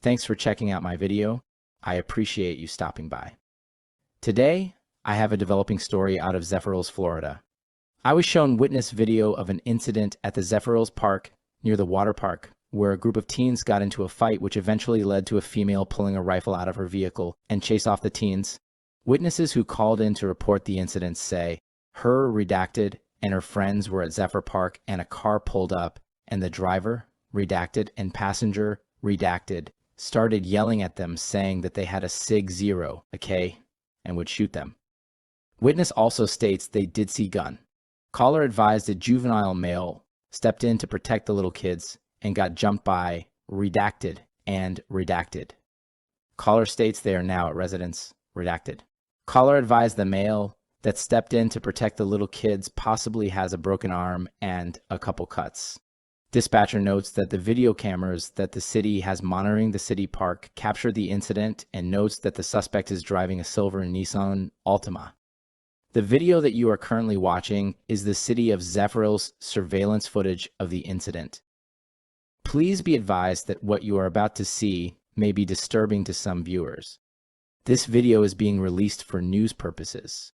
Thanks for checking out my video. I appreciate you stopping by. Today, I have a developing story out of Zephyrhills, Florida. I was shown witness video of an incident at the Zephyrhills Park near the water park, where a group of teens got into a fight which eventually led to a female pulling a rifle out of her vehicle and chase off the teens. Witnesses who called in to report the incident say her, redacted, and her friends were at Zephyr Park and a car pulled up and the driver, redacted, and passenger, redacted, started yelling at them saying that they had a SIG 0, a K, and would shoot them. Witness also states they did see gun. Caller advised a juvenile male stepped in to protect the little kids and got jumped by redacted and redacted. Caller states they are now at residence, redacted. Caller advised the male that stepped in to protect the little kids possibly has a broken arm and a couple cuts. Dispatcher notes that the video cameras that the city has monitoring the city park captured the incident and notes that the suspect is driving a silver Nissan Altima. The video that you are currently watching is the city of Zephyrhills surveillance footage of the incident. Please be advised that what you are about to see may be disturbing to some viewers. This video is being released for news purposes.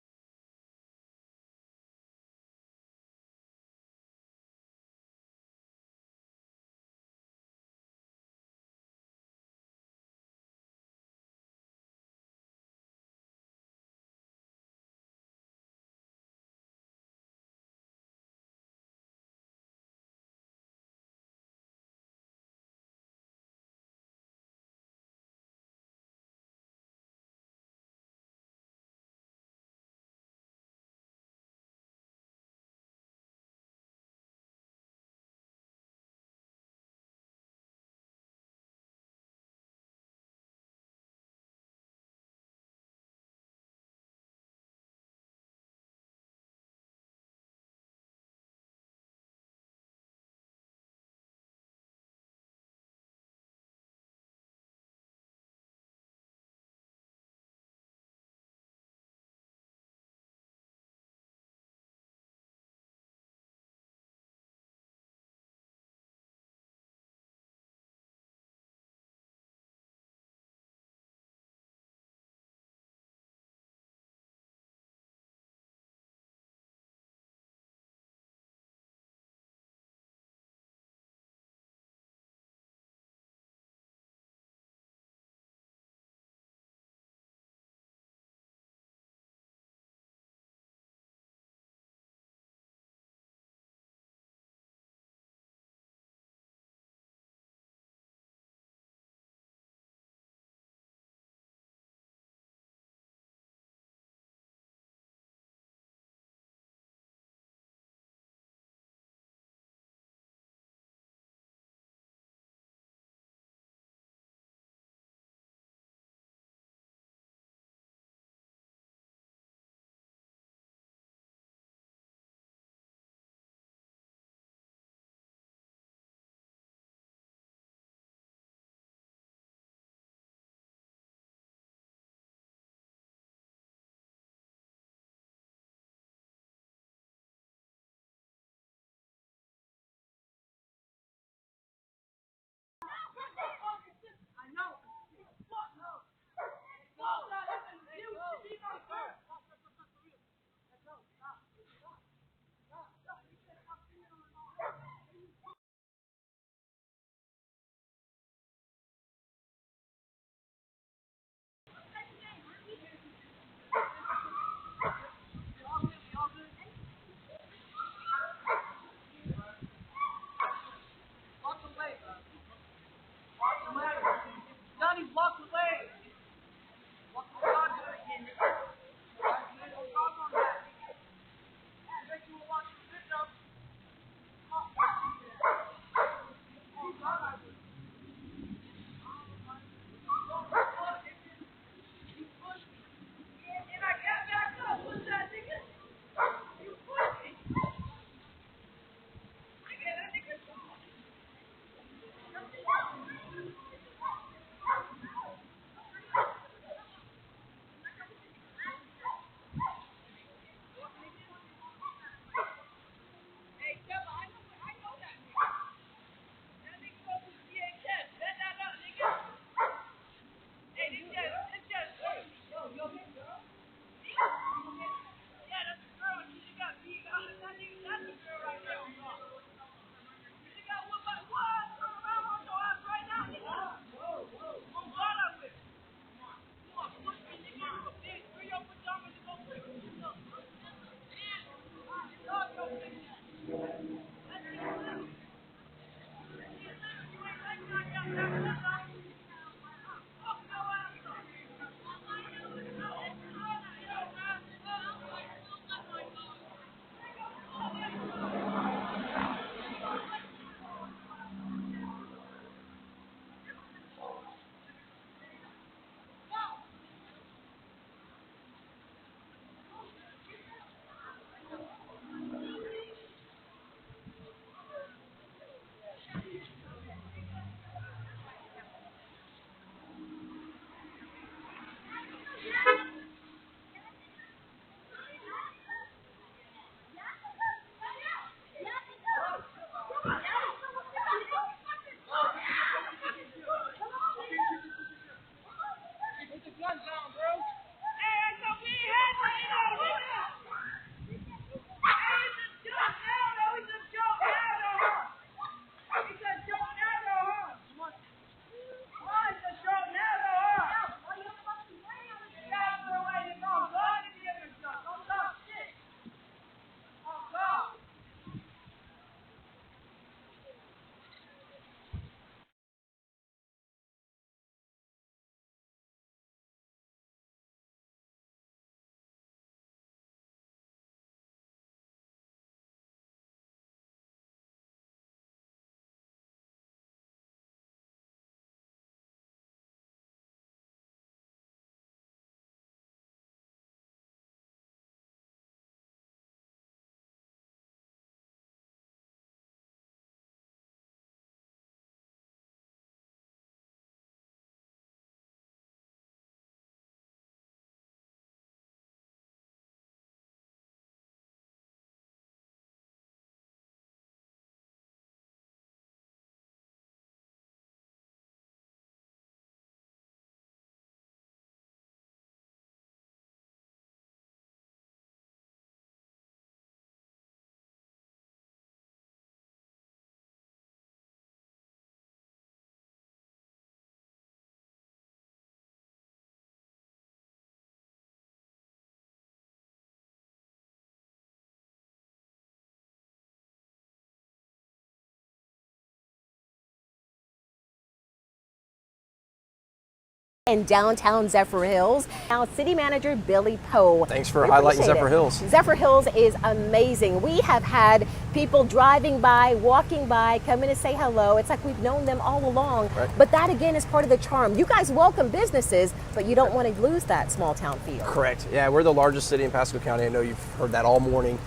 in downtown Zephyr Hills. Now, City Manager Billy Poe. Thanks for highlighting Zephyr Hills. Zephyr Hills is amazing. We have had people driving by, walking by, coming to say hello. It's like we've known them all along. Right. But that again is part of the charm. You guys welcome businesses, but you don't want to lose that small town feel. Correct. Yeah, we're the largest city in Pasco County. I know you've heard that all morning.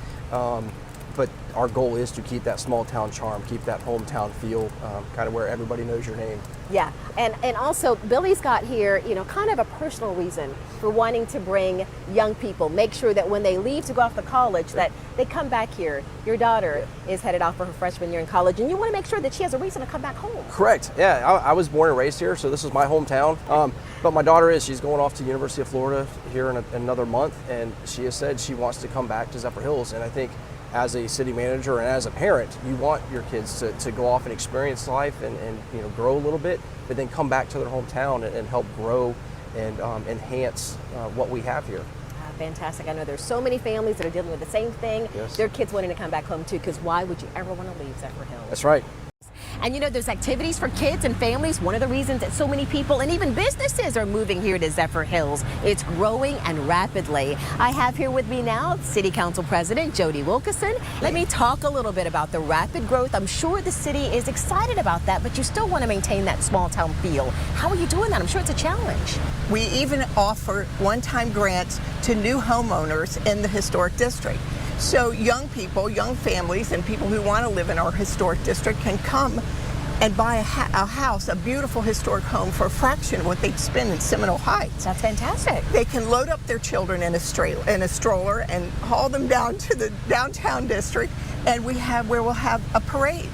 But our goal is to keep that small town charm, keep that hometown feel, kind of where everybody knows your name. Yeah, and also Billy's got here, you know, kind of a personal reason for wanting to bring young people, make sure that when they leave to go off to college that they come back here. Your daughter is headed off for her freshman year in college, and you want to make sure that she has a reason to come back home. Correct. Yeah, I was born and raised here, so this is my hometown. But my daughter she's going off to the University of Florida here in another month, and she has said she wants to come back to Zephyr Hills, and I think as a city manager and as a parent, you want your kids to go off and experience life and you know, grow a little bit, but then come back to their hometown and help grow and enhance what we have here. Fantastic. I know there's so many families that are dealing with the same thing. Yes. Their kids wanting to come back home too, because why would you ever want to leave Zephyr Hills? That's right. And you know, there's activities for kids and families. One of the reasons that so many people and even businesses are moving here to Zephyr Hills. It's growing and rapidly. I have here with me now City Council President Jody Wilkerson. Let me talk a little bit about the rapid growth. I'm sure the city is excited about that, but you still want to maintain that small town feel. How are you doing that? I'm sure it's a challenge. We even offer one-time grants to new homeowners in the historic district. So young people, young families, and people who want to live in our historic district can come and buy a house, a beautiful historic home for a fraction of what they'd spend in Seminole Heights. That's fantastic. They can load up their children in a stroller and haul them down to the downtown district, and we'll have a parade.